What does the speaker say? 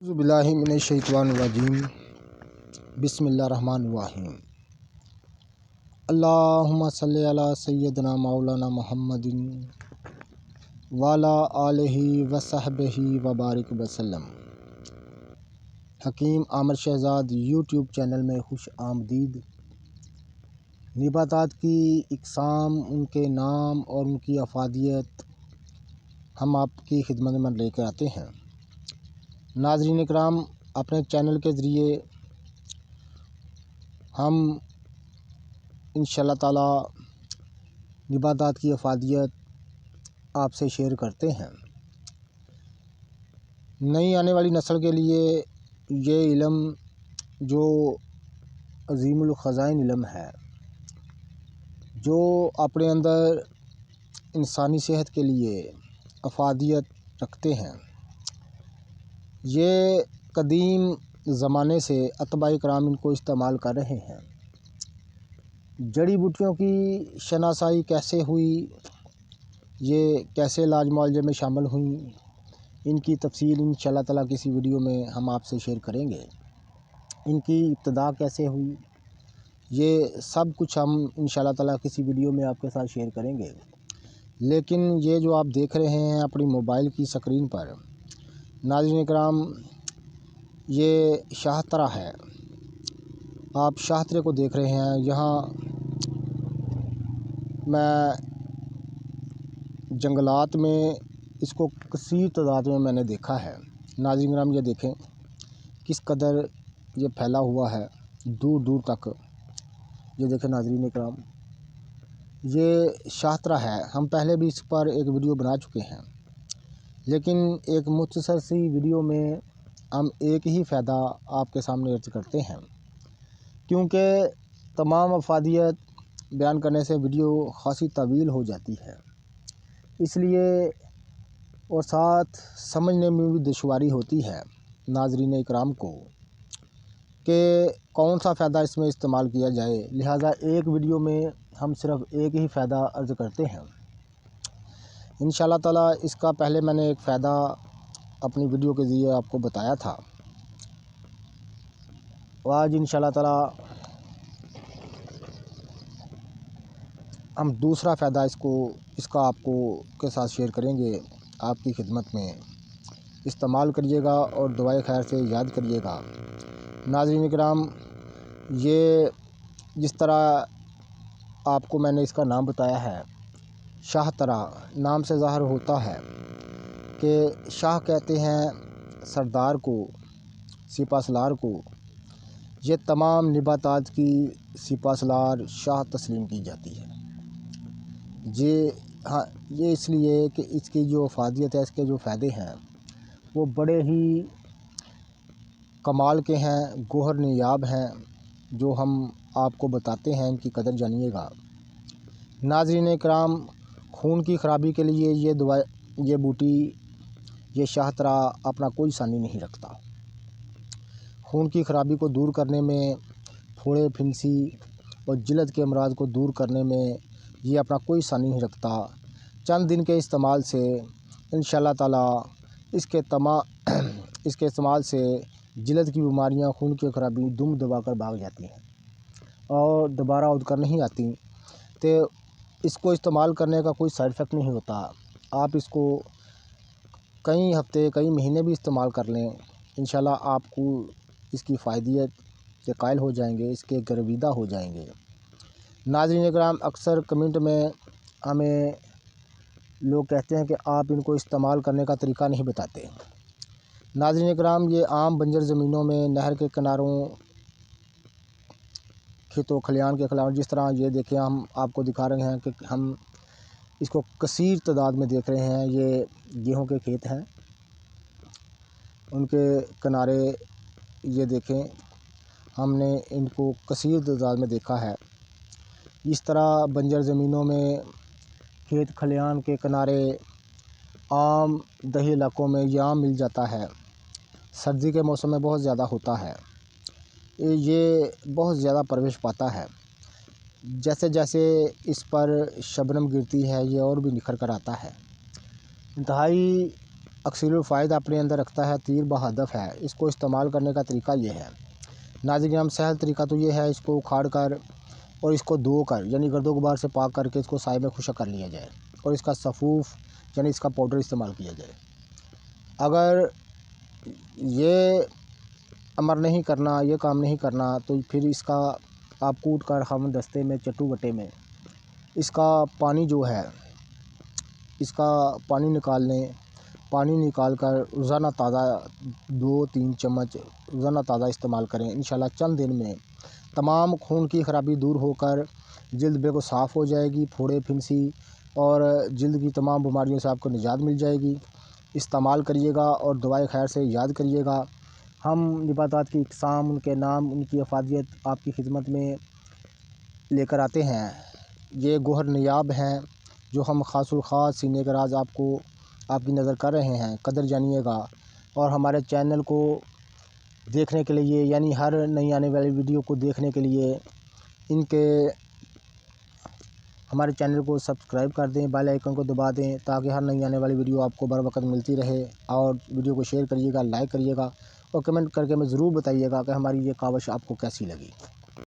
اعوذ باللہ من الشیطان الرجیم بسم اللہ الرحمن الرحیم اللہم صلی علی سیدنا مولانا محمد وعلی آلہ وصحبہ وبارک وسلم۔ حکیم عامر شہزاد یوٹیوب چینل میں خوش آمدید۔ نباتات کی اقسام، ان کے نام اور ان کی افادیت ہم آپ کی خدمت میں لے کر آتے ہیں۔ ناظرین اکرام، اپنے چینل کے ذریعے ہم انشاءاللہ تعالی نباتات کی افادیت آپ سے شیئر کرتے ہیں۔ نئی آنے والی نسل کے لیے یہ علم جو عظیم الخزائن علم ہے، جو اپنے اندر انسانی صحت کے لیے افادیت رکھتے ہیں، یہ قدیم زمانے سے اتباع کرام ان کو استعمال کر رہے ہیں۔ جڑی بوٹیوں کی شناسائی کیسے ہوئی، یہ کیسے علاج معالجے میں شامل ہوئیں، ان کی تفصیل انشاءاللہ تعالیٰ کسی ویڈیو میں ہم آپ سے شیئر کریں گے۔ ان کی ابتدا کیسے ہوئی، یہ سب کچھ ہم انشاءاللہ تعالیٰ کسی ویڈیو میں آپ کے ساتھ شیئر کریں گے۔ لیکن یہ جو آپ دیکھ رہے ہیں اپنی موبائل کی سکرین پر، ناظرین اکرام، یہ شاہترہ ہے۔ آپ شاہترے کو دیکھ رہے ہیں۔ یہاں میں جنگلات میں اس کو کثیر تعداد میں نے دیکھا ہے۔ ناظرین اکرام، یہ دیکھیں کس قدر یہ پھیلا ہوا ہے دور دور تک۔ یہ دیکھیں ناظرین اکرام، یہ شاہترہ ہے۔ ہم پہلے بھی اس پر ایک ویڈیو بنا چکے ہیں، لیکن ایک مختصر سی ویڈیو میں ہم ایک ہی فائدہ آپ کے سامنے عرض کرتے ہیں، کیونکہ تمام افادیت بیان کرنے سے ویڈیو خاصی طویل ہو جاتی ہے، اس لیے اور ساتھ سمجھنے میں بھی دشواری ہوتی ہے ناظرین اکرام کو کہ کون سا فائدہ اس میں استعمال کیا جائے۔ لہٰذا ایک ویڈیو میں ہم صرف ایک ہی فائدہ عرض کرتے ہیں۔ انشاءاللہ تعالیٰ اس کا پہلے میں نے ایک فائدہ اپنی ویڈیو کے ذریعے آپ کو بتایا تھا، آج انشاءاللہ تعالیٰ ہم دوسرا فائدہ اس کا آپ کو کے ساتھ شیئر کریں گے۔ آپ کی خدمت میں استعمال کریے گا اور دعائے خیر سے یاد کریے گا۔ ناظرین اکرام، یہ جس طرح آپ کو میں نے اس کا نام بتایا ہے، شاہترہ، نام سے ظاہر ہوتا ہے کہ شاہ کہتے ہیں سردار کو، سپہ سالار کو۔ یہ تمام نباتات کی سپہ سالار شاہ تسلیم کی جاتی ہے۔ یہ اس لیے کہ اس کی جو افادیت ہے، اس کے جو فائدے ہیں، وہ بڑے ہی کمال کے ہیں، گوہر نیاب ہیں، جو ہم آپ کو بتاتے ہیں۔ ان کی قدر جانیے گا۔ ناظرین اکرام، خون کی خرابی کے لیے یہ بوٹی، یہ شاہترہ اپنا کوئی ثانی نہیں رکھتا۔ خون کی خرابی کو دور کرنے میں، پھوڑے پھنسی اور جلد کے امراض کو دور کرنے میں یہ اپنا کوئی ثانی نہیں رکھتا۔ چند دن کے استعمال سے انشاءاللہ تعالیٰ اس کے استعمال سے جلد کی بیماریاں، خون کی خرابی دم دبا کر بھاگ جاتی ہیں اور دوبارہ اٹھ کر نہیں آتی۔ تو اس کو استعمال کرنے کا کوئی سائیڈ افیکٹ نہیں ہوتا۔ آپ اس کو کئی ہفتے، کئی مہینے بھی استعمال کر لیں، انشاءاللہ آپ کو اس کی فائدیت کے قائل ہو جائیں گے، اس کے گرویدہ ہو جائیں گے۔ ناظرین اکرام، اکثر کمنٹ میں ہمیں لوگ کہتے ہیں کہ آپ ان کو استعمال کرنے کا طریقہ نہیں بتاتے۔ ناظرین اکرام، یہ عام بنجر زمینوں میں، نہر کے کناروں، کھیتوں کھلیان کے خلاف، جس طرح یہ دیکھیں ہم آپ کو دکھا رہے ہیں کہ ہم اس کو کثیر تعداد میں دیکھ رہے ہیں۔ یہ گیہوں کے کھیت ہیں، ان کے کنارے یہ دیکھیں، ہم نے ان کو کثیر تعداد میں دیکھا ہے۔ اس طرح بنجر زمینوں میں، کھیت کھلیان کے کنارے، عام دیہی علاقوں میں یہ عام مل جاتا ہے۔ سردی کے موسم میں بہت زیادہ ہوتا ہے، یہ بہت زیادہ پرورش پاتا ہے۔ جیسے جیسے اس پر شبنم گرتی ہے، یہ اور بھی نکھر کر آتا ہے۔ انتہائی اکثر الفائدہ اپنے اندر رکھتا ہے، تیر بہدف ہے۔ اس کو استعمال کرنے کا طریقہ یہ ہے۔ ناظرین کرام، سہل طریقہ تو یہ ہے، اس کو اکھاڑ کر اور اس کو دھو کر یعنی گرد و غبار سے پاک کر کے اس کو سائے میں خشک کر لیا جائے اور اس کا صفوف یعنی اس کا پاؤڈر استعمال کیا جائے۔ اگر یہ امر نہیں کرنا، یہ کام نہیں کرنا، تو پھر اس کا آپ کوٹ کر ہم دستے میں چٹو بٹے میں اس کا پانی جو ہے اس کا پانی نکال لیں۔ پانی نکال کر روزانہ تازہ 2-3 چمچ روزانہ تازہ استعمال کریں۔ انشاءاللہ چند دن میں تمام خون کی خرابی دور ہو کر جلد بالکل صاف ہو جائے گی، پھوڑے پھنسی اور جلد کی تمام بیماریوں سے آپ کو نجات مل جائے گی۔ استعمال کریے گا اور دعائے خیر سے یاد کریے گا۔ ہم نباتات کی اقسام، ان کے نام، ان کی افادیت آپ کی خدمت میں لے کر آتے ہیں۔ یہ گوہر نیاب ہیں جو ہم خاص الخاص سینے کے راز آپ کو آپ کی نظر کر رہے ہیں۔ قدر جانیے گا اور ہمارے چینل کو دیکھنے کے لیے یعنی ہر نئی آنے والی ویڈیو کو دیکھنے کے لیے ہمارے چینل کو سبسکرائب کر دیں، بیل آئیکن کو دبا دیں تاکہ ہر نئی آنے والی ویڈیو آپ کو بر وقت ملتی رہے۔ اور ویڈیو کو شیئر کریے گا، لائک کریے گا اور کمنٹ کر کے ہمیں ضرور بتائیے گا کہ ہماری یہ کاوش آپ کو کیسی لگی۔